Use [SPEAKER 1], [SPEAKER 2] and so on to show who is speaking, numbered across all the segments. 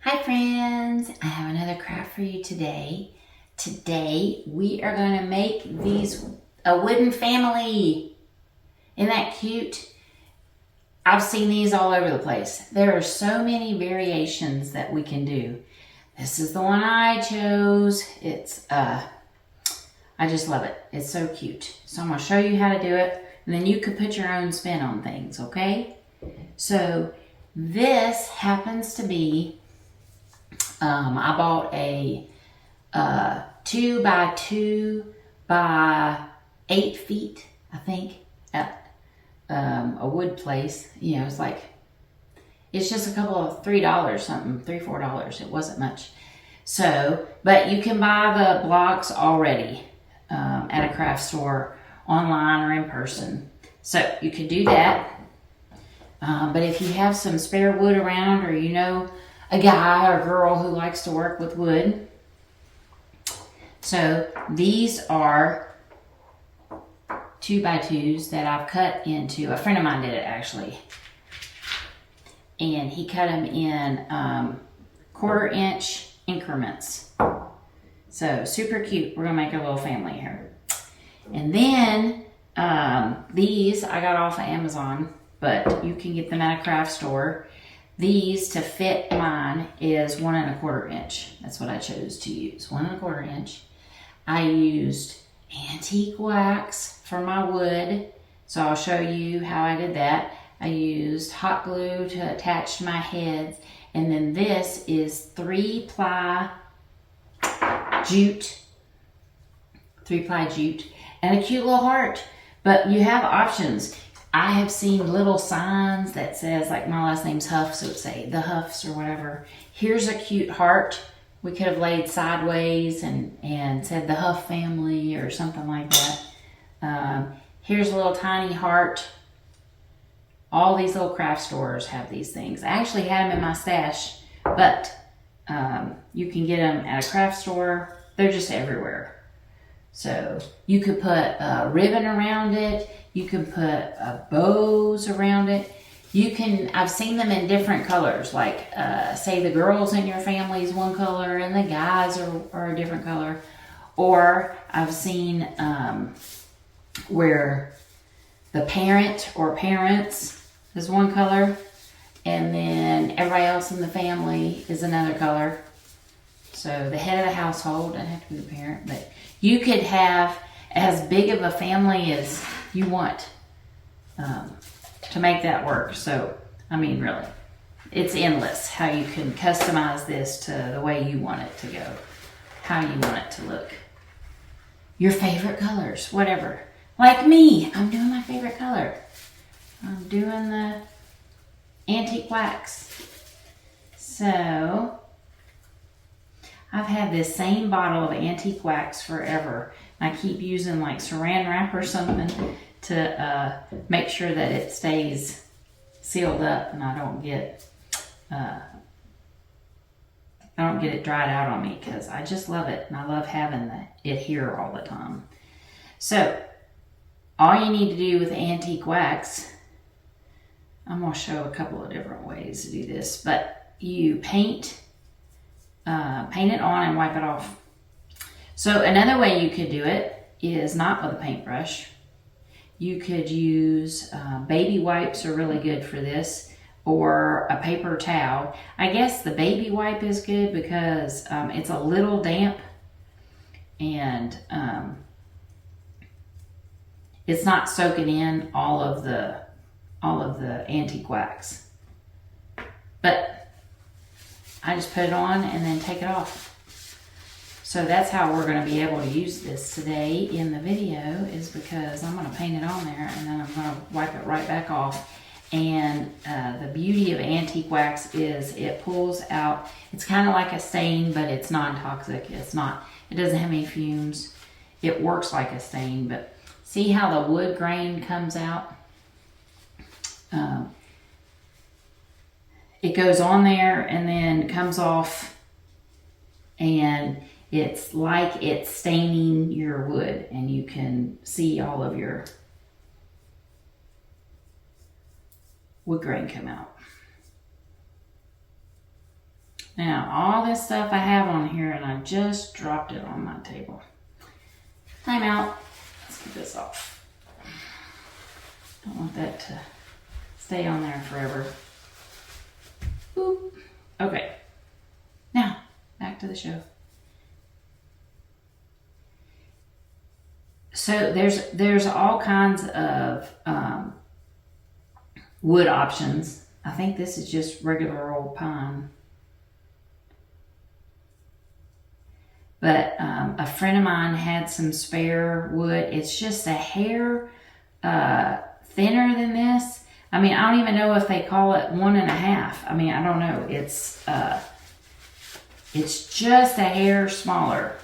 [SPEAKER 1] Hi friends, I have another craft for you today. Today we are going to make a wooden family. Isn't that cute? I've seen these all over the place. There are so many variations that we can do. This is the one I chose. I just love it. It's so cute. So I'm going to show you how to do it, and then you can put your own spin on things, okay? So this happens to be I bought a 2 by 2 by 8 feet, I think, at a wood place. You know, it's just a couple of $3 something, $3-4. It wasn't much. So, but you can buy the blocks already at a craft store, online or in person. So you can do that. But if you have some spare wood around, or you know a guy or girl who likes to work with wood. So these are 2 by 2s that I've cut into. A friend of mine did it actually. And he cut them in 1/4 inch increments. So super cute. We're gonna make a little family here. And then these I got off of Amazon, but you can get them at a craft store. These, to fit mine, is 1 1/4 inch. That's what I chose to use, 1 1/4 inch. I used antique wax for my wood, so I'll show you how I did that. I used hot glue to attach to my heads, and then this is 3-ply jute, 3-ply jute, and a cute little heart. But you have options. I have seen little signs that says, like, my last name's Huff, so it would say the Huffs or whatever. Here's a cute heart. We could have laid sideways and said the Huff family or something like that. Here's a little tiny heart. All these little craft stores have these things. I actually had them in my stash, but you can get them at a craft store. They're just everywhere. So you could put a ribbon around it. You can put bows around it. I've seen them in different colors, like say the girls in your family is one color and the guys are a different color. Or I've seen where the parent or parents is one color and then everybody else in the family is another color. So the head of the household, doesn't have to be the parent, but you could have as big of a family as you want to make that work. So, I mean, really, it's endless how you can customize this to the way you want it to go, how you want it to look. Your favorite colors, whatever. Like me, I'm doing my favorite color. I'm doing the antique wax. So I've had this same bottle of antique wax forever. I keep using like saran wrap or something to make sure that it stays sealed up and I don't get it dried out on me, because I just love it and I love having it here all the time. So all you need to do with antique wax, I'm going to show a couple of different ways to do this, but you paint it on and wipe it off. So another way you could do it is not with a paintbrush. You could use baby wipes are really good for this, or a paper towel. I guess the baby wipe is good because it's a little damp and it's not soaking in all of the antique wax. But I just put it on and then take it off. So that's how we're going to be able to use this today in the video, is because I'm going to paint it on there and then I'm going to wipe it right back off. And the beauty of antique wax is it pulls out, it's kind of like a stain, but it's non-toxic. It doesn't have any fumes. It works like a stain, but see how the wood grain comes out? It goes on there and then comes off, and it's like it's staining your wood, and you can see all of your wood grain come out. Now, all this stuff I have on here, and I just dropped it on my table. Time out. Let's get this off. Don't want that to stay on there forever. Boop. Okay. Now, back to the show. So there's all kinds of wood options. I think this is just regular old pine. But a friend of mine had some spare wood. It's just a hair thinner than this. I mean, I don't even know if they call it 1.5. I mean, I don't know. It's just a hair smaller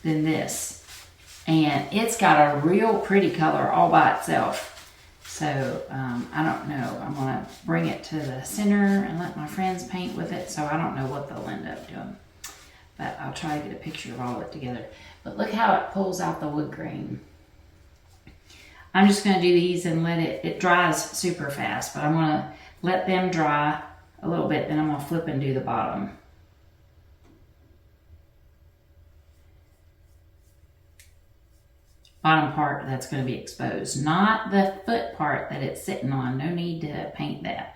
[SPEAKER 1] than this. And it's got a real pretty color all by itself. So, I don't know. I'm going to bring it to the center and let my friends paint with it. So I don't know what they'll end up doing. But I'll try to get a picture of all of it together. But look how it pulls out the wood grain. I'm just going to do these and let it dries super fast. But I'm going to let them dry a little bit. Then I'm going to flip and do the bottom. Bottom part that's going to be exposed. Not the foot part that it's sitting on. No need to paint that.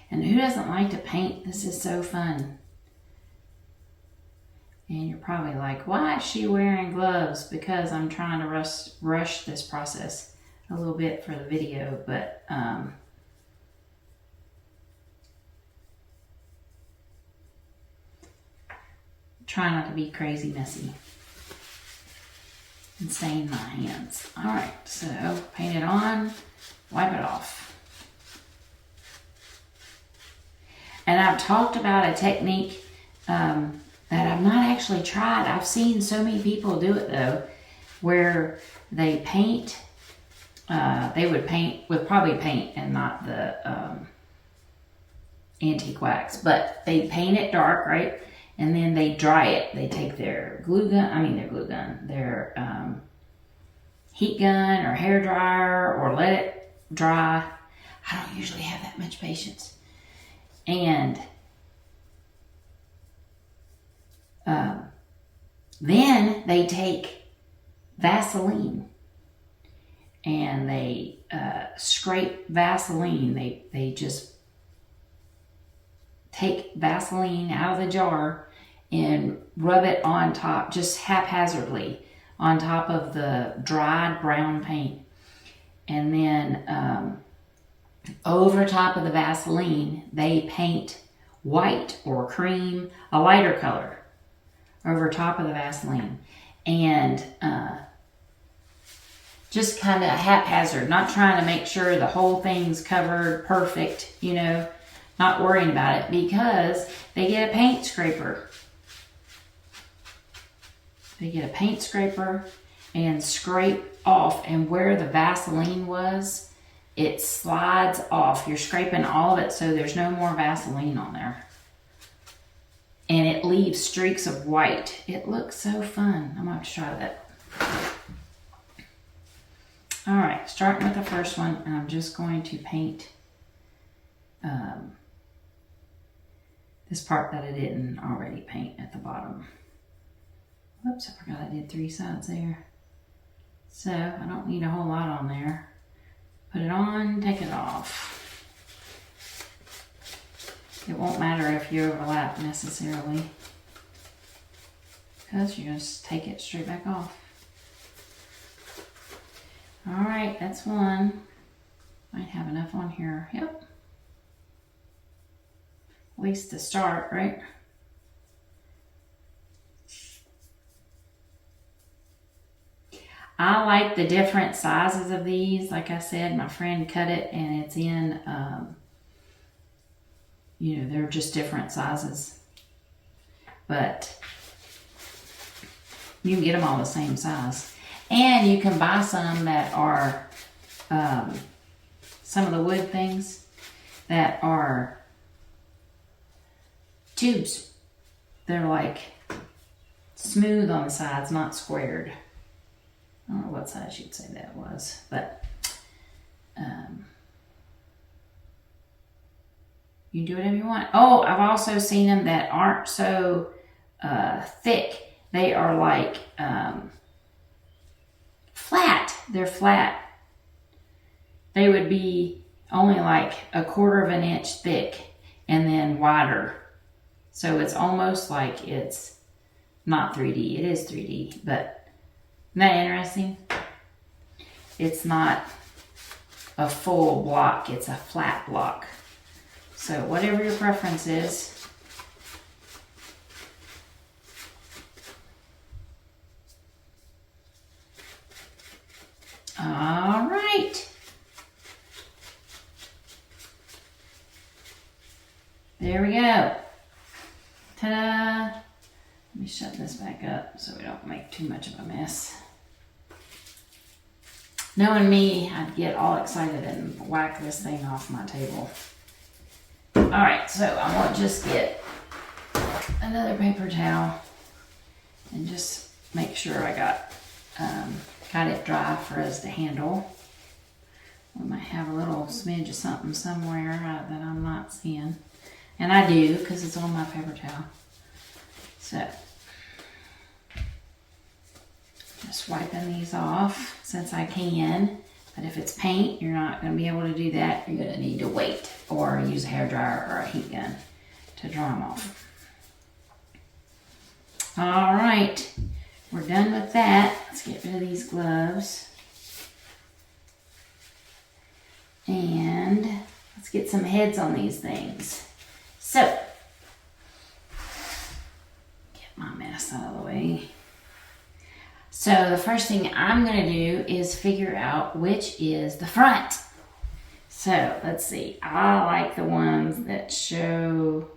[SPEAKER 1] And who doesn't like to paint? This is so fun. And you're probably like, why is she wearing gloves? Because I'm trying to rush this process a little bit for the video. But try not to be crazy messy and stain my hands. All right, so paint it on, wipe it off. And I've talked about a technique that I've not actually tried. I've seen so many people do it though, where they paint, they would paint with probably paint and not the antique wax, but they paint it dark, right? And then they dry it. They take their their heat gun or hair dryer or let it dry. I don't usually have that much patience. And then they take Vaseline and they scrape Vaseline. They just take Vaseline out of the jar and rub it on top, just haphazardly, on top of the dried brown paint. And then over top of the Vaseline, they paint white or cream, a lighter color, over top of the Vaseline. And just kind of haphazard, not trying to make sure the whole thing's covered perfect, you know, not worrying about it, because they get a paint scraper. They get a paint scraper and scrape off, and where the Vaseline was, it slides off. You're scraping all of it so there's no more Vaseline on there. And it leaves streaks of white. It looks so fun. I'm going to have to try that. Alright, starting with the first one, and I'm just going to paint this part that I didn't already paint at the bottom. Whoops, I forgot I did 3 sides there. So, I don't need a whole lot on there. Put it on, take it off. It won't matter if you overlap necessarily, because you just take it straight back off. Alright, that's one. Might have enough on here. Yep. At least to start, right? I like the different sizes of these. Like I said, my friend cut it and it's in, you know, they're just different sizes. But you can get them all the same size. And you can buy some that are, some of the wood things that are tubes. They're like smooth on the sides, not squared. I don't know what size you'd say that was, but You can do whatever you want. Oh, I've also seen them that aren't so thick. They are like flat. They're flat. They would be only like 1/4 of an inch thick and then wider. So it's almost like it's not 3D. It is 3D, but isn't that interesting? It's not a full block. It's a flat block. So whatever your preference is. All right. There we go. Ta-da! Let me shut this back up so we don't make too much of a mess. Knowing me, I'd get all excited and whack this thing off my table. All right, so I want to just get another paper towel and just make sure I got it dry for us to handle. We might have a little smidge of something somewhere that I'm not seeing. And I do, because it's on my paper towel. So, just wiping these off since I can. But if it's paint, you're not going to be able to do that. You're going to need to wait or use a hairdryer or a heat gun to dry them off. All right, we're done with that. Let's get rid of these gloves. And let's get some heads on these things. So, get my mess out of the way. So the first thing I'm going to do is figure out which is the front. So let's see. I like the ones that show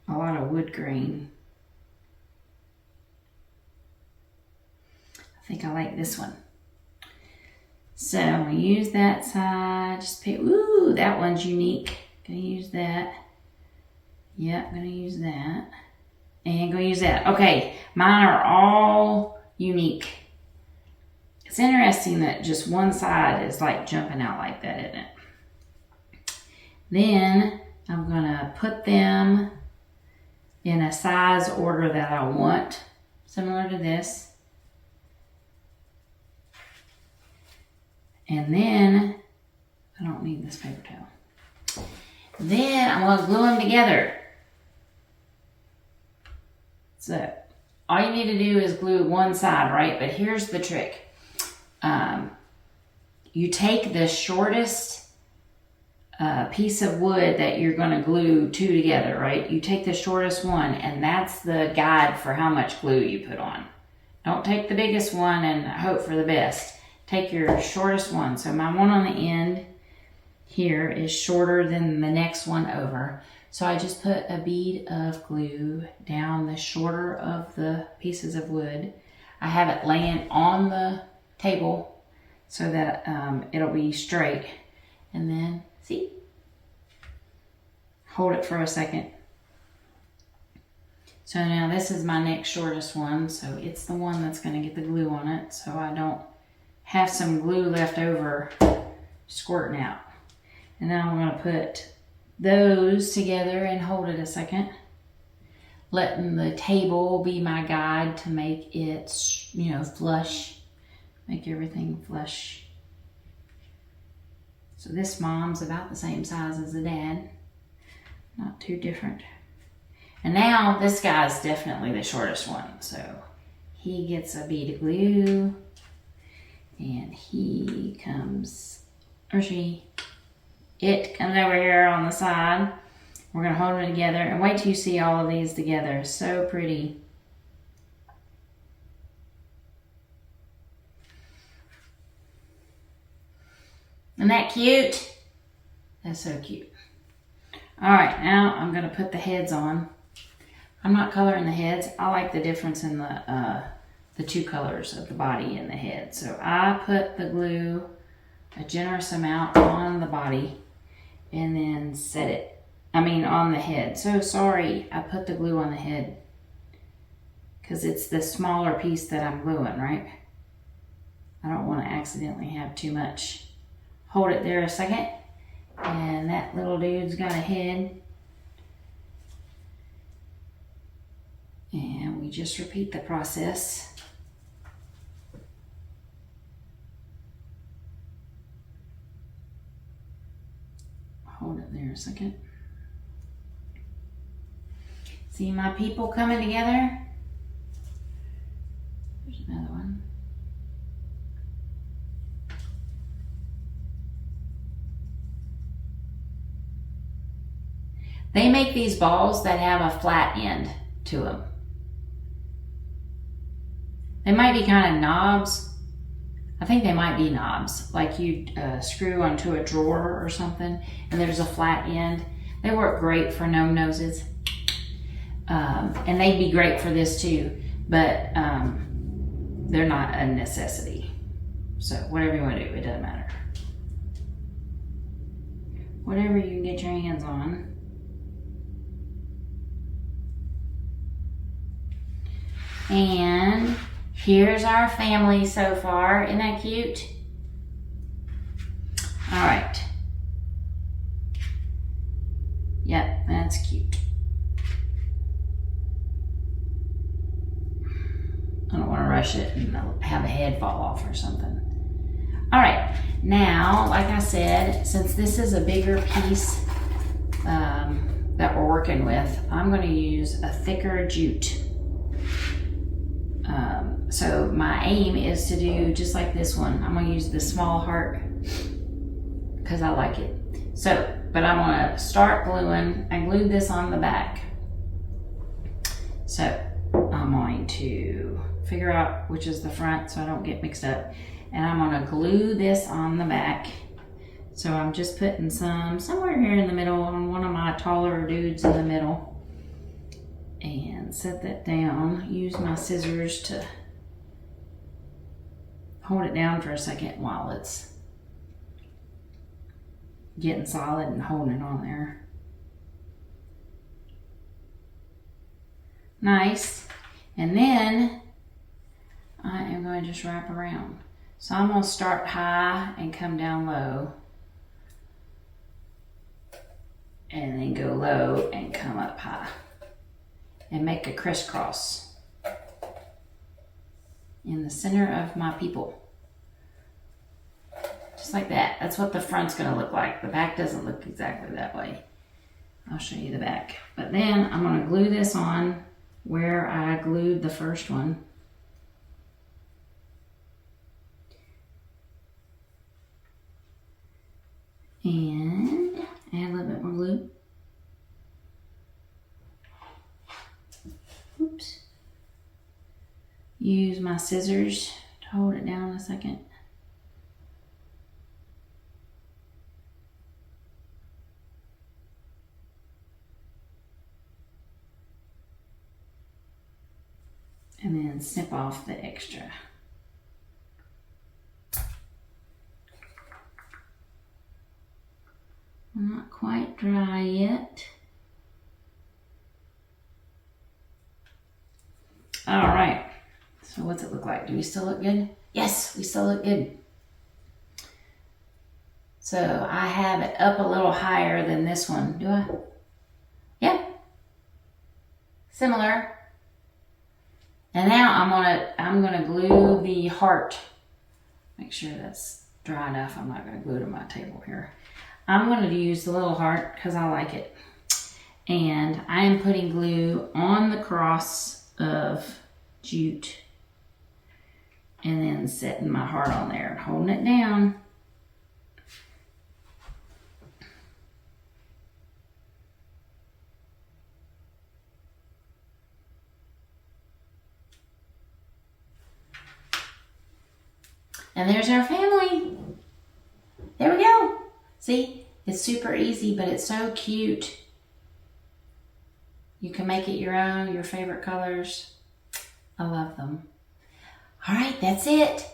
[SPEAKER 1] a lot of wood grain. I think I like this one. So I'm going to use that side. Just pick, ooh, that one's unique. Going to use that. Yep, going to use that. And going to use that. Okay, mine are all unique. It's interesting that just one side is like jumping out like that, isn't it? Then I'm going to put them in a size order that I want, similar to this. And then, I don't need this paper towel. Then I'm going to glue them together. So, all you need to do is glue one side, right? But here's the trick. You take the shortest piece of wood that you're going to glue two together, right? You take the shortest one, and that's the guide for how much glue you put on. Don't take the biggest one and hope for the best. Take your shortest one. So my one on the end here is shorter than the next one over. So I just put a bead of glue down the shorter of the pieces of wood. I have it laying on the table so that it'll be straight. And then, see? Hold it for a second. So now this is my next shortest one. So it's the one that's going to get the glue on it. So I don't have some glue left over squirting out. And now I'm going to put those together and hold it a second. Letting the table be my guide to make it, flush. Make everything flush. So this mom's about the same size as the dad. Not too different. And now this guy's definitely the shortest one. So he gets a bead of glue. And he comes, or she, it comes over here on the side. We're going to hold them together and wait till you see all of these together. So pretty. Isn't that cute? That's so cute. All right, now I'm going to put the heads on. I'm not coloring the heads. I like the difference in the two colors of the body and the head. So I put the glue, a generous amount, on the body and then set it. On the head. So sorry, I put the glue on the head because it's the smaller piece that I'm gluing, right? I don't want to accidentally have too much. Hold it there a second. And that little dude's got a head. we just repeat the process. Hold it there a second. See my people coming together? There's another one. They make these balls that have a flat end to them. They might be kind of knobs. I think they might be knobs, like you screw onto a drawer or something, and there's a flat end. They work great for gnome noses. And they'd be great for this too, but they're not a necessity. So whatever you want to do, it doesn't matter. Whatever you can get your hands on. And here's our family so far. Isn't that cute? All right. Yep, that's cute. I don't want to rush it and have a head fall off or something. All right, now, like I said, since this is a bigger piece that we're working with, I'm going to use a thicker jute. So my aim is to do just like this one. I'm going to use the small heart because I like it. So, but I want to start gluing. I glued this on the back. So I'm going to figure out which is the front so I don't get mixed up. And I'm going to glue this on the back. So I'm just putting somewhere here in the middle on one of my taller dudes in the middle. And set that down. Use my scissors to hold it down for a second while it's getting solid and holding it on there. Nice. And then I am going to just wrap around. So I'm going to start high and come down low. And then go low and come up high. And make a crisscross in the center of my people. Just like that. That's what the front's going to look like. The back doesn't look exactly that way. I'll show you the back. But then I'm going to glue this on where I glued the first one. And add a little bit more glue. Oops. Use my scissors to hold it down a second. And then snip off the extra. Not quite dry yet. All right, so what's it look like? Do we still look good? Yes, we still look good. So I have it up a little higher than this one. Do I? Yeah. Similar. And now I'm gonna glue the heart. Make sure that's dry enough. I'm not gonna glue it on my table here. I'm gonna use the little heart because I like it. And I am putting glue on the cross of jute and then setting my heart on there and holding it down. And there's our family. There we go. See, it's super easy, but it's so cute. You can make it your own, your favorite colors. I love them. All right, that's it.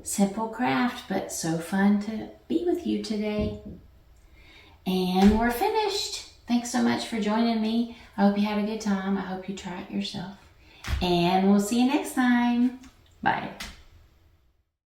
[SPEAKER 1] Simple craft, but so fun to be with you today. And we're finished. Thanks so much for joining me. I hope you had a good time. I hope you try it yourself. And we'll see you next time. Bye.